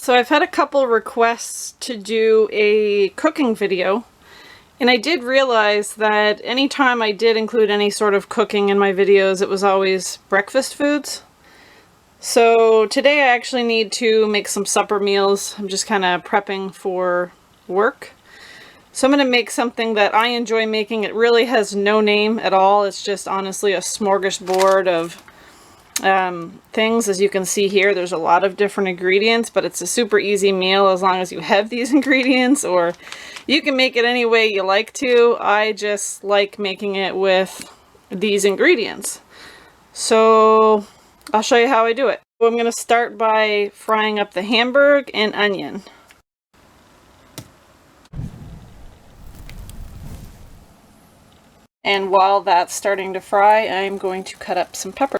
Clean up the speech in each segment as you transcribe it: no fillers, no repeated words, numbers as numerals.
So I've had a couple requests to do a cooking video, and I did realize that anytime I did include any sort of cooking in my videos, it was always breakfast foods. So today I actually need to make some supper meals. I'm just kind of prepping for work. So I'm going to make something that I enjoy making. It really has no name at all. It's just honestly a smorgasbord of things. As you can see here, there's a lot of different ingredients, but it's a super easy meal as long as you have these ingredients, or you can make it any way you like to. I just like making it with these ingredients. So I'll show you how I do it. So I'm going to start by frying up the hamburg and onion. And while that's starting to fry, I'm going to cut up some pepper.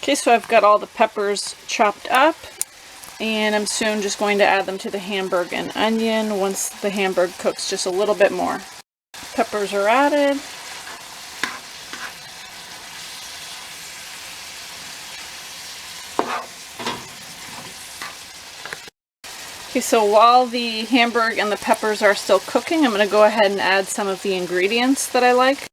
Okay, so I've got all the peppers chopped up, and I'm soon just going to add them to the hamburg and onion once the hamburg cooks just a little bit more. Peppers are added. Okay, so while the hamburg and the peppers are still cooking, I'm going to go ahead and add some of the ingredients that I like.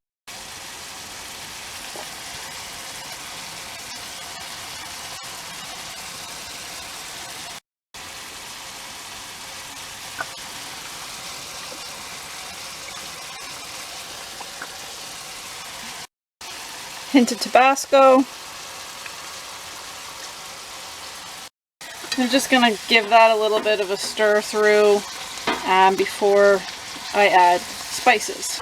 Hint of Tabasco. I'm just going to give that a little bit of a stir through before I add spices.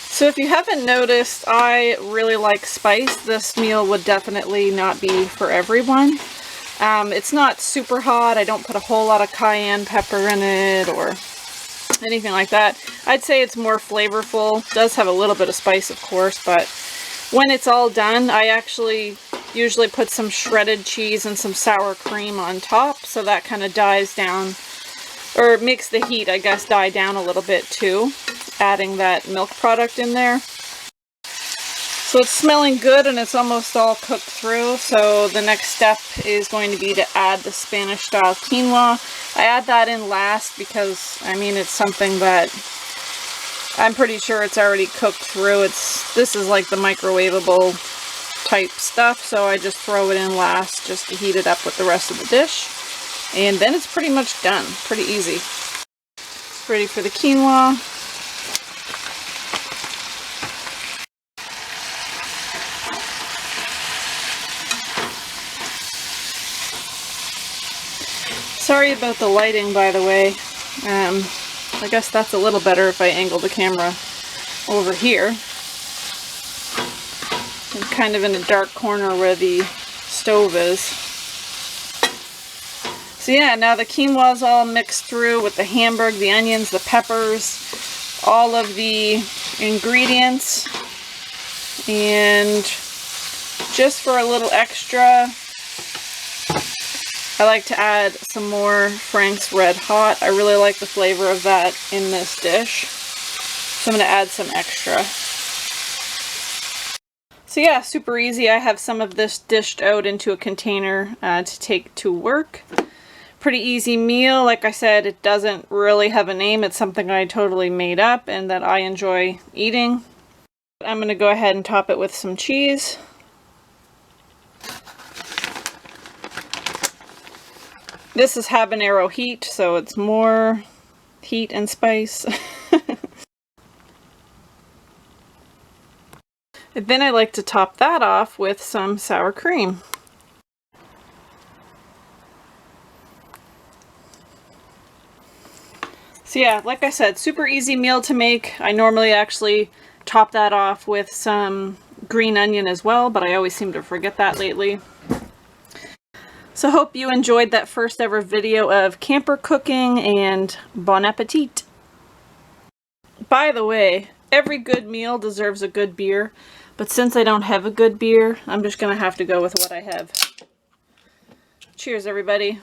So if you haven't noticed, I really like spice. This meal would definitely not be for everyone. It's not super hot. I don't put a whole lot of cayenne pepper in it or anything like that. I'd say it's more flavorful. It does have a little bit of spice, of course, but when it's all done, I actually usually put some shredded cheese and some sour cream on top, so that kind of dies down, or makes the heat, I guess, die down a little bit too, adding that milk product in there. So it's smelling good and it's almost all cooked through. So the next step is going to be to add the Spanish style quinoa. I add that in last because, I mean, it's something that I'm pretty sure it's already cooked through. This is like the microwavable type stuff, so I just throw it in last just to heat it up with the rest of the dish. And then it's pretty much done. Pretty easy. ready for the quinoa. Sorry about the lighting, by the way. I guess that's a little better if I angle the camera over here. I'm kind of in a dark corner where the stove is. So yeah, now the quinoa is all mixed through with the hamburg, the onions, the peppers, all of the ingredients. And just for a little extra, I like to add some more Frank's Red Hot. I really like the flavor of that in this dish. So I'm going to add some extra. So yeah, super easy. I have some of this dished out into a container to take to work. Pretty easy meal. Like I said, it doesn't really have a name. It's something I totally made up and that I enjoy eating. I'm going to go ahead and top it with some cheese. This is habanero heat, so it's more heat and spice. And then I like to top that off with some sour cream. So yeah, like I said, super easy meal to make. I normally actually top that off with some green onion as well, but I always seem to forget that lately. So hope you enjoyed that first ever video of camper cooking, and bon appetit. By the way, every good meal deserves a good beer, but since I don't have a good beer, I'm just gonna have to go with what I have. Cheers, everybody.